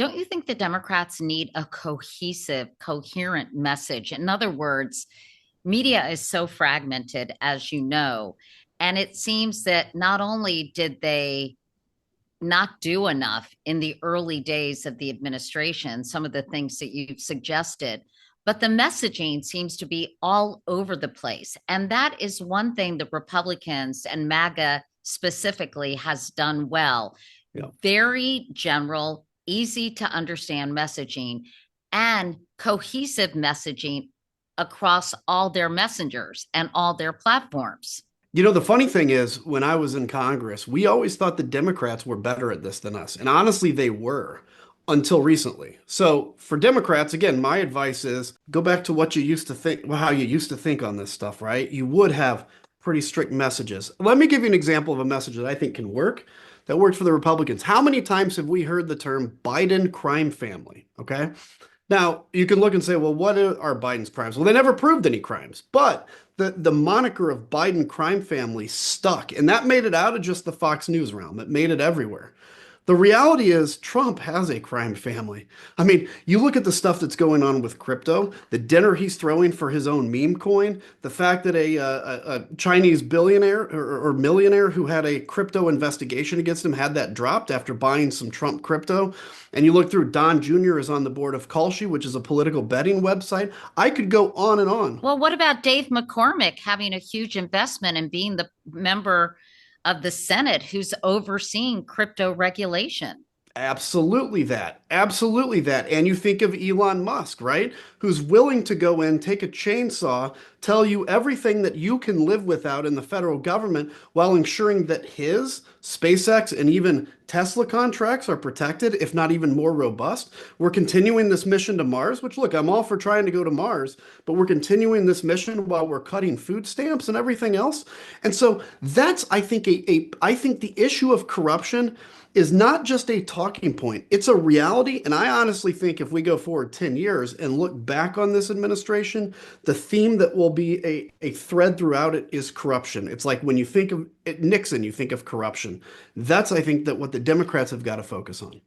Don't you think the Democrats need a cohesive, coherent message? In other words, media is so fragmented, as you know, and it seems that not only did they not do enough in the early days of the administration, some of the things that you've suggested, but the messaging seems to be all over the place. And that is one thing that Republicans and MAGA specifically has done well. Yeah. Very general, easy to understand messaging and cohesive messaging across all their messengers and all their platforms. You know, the funny thing is, when I was in Congress, we always thought the Democrats were better at this than us. And honestly, they were until recently. So for Democrats, again, my advice is go back to what you used to think, well, how you used to think on this stuff, right? You would have pretty strict messages. Let me give you an example of a message that I think can work, that worked for the Republicans. How many times have we heard the term Biden crime family? Okay. Now, you can look and say, well, what are Biden's crimes? Well, they never proved any crimes, but the moniker of Biden crime family stuck, and that made it out of just the Fox News realm. It made it everywhere. The reality is Trump has a crime family. I mean, you look at the stuff that's going on with crypto, the dinner he's throwing for his own meme coin, the fact that a Chinese billionaire or millionaire who had a crypto investigation against him had that dropped after buying some Trump crypto. And you look through Don Jr. is on the board of Kalshi, which is a political betting website. I could go on and on. Well, what about Dave McCormick having a huge investment and being the member of the Senate who's overseeing crypto regulation? Absolutely that. Absolutely that. And you think of Elon Musk, right? Who's willing to go in, take a chainsaw, tell you everything that you can live without in the federal government while ensuring that his SpaceX and even Tesla contracts are protected, if not even more robust. We're continuing this mission to Mars, which look, I'm all for trying to go to Mars, but we're continuing this mission while we're cutting food stamps and everything else. And so that's, I think, I think the issue of corruption is not just a talking point. It's a reality. And I honestly think if we go forward 10 years and look back on this administration, the theme that will be a thread throughout it is corruption. It's like when you think of Nixon, you think of corruption. That's, I think, that what the Democrats have got to focus on.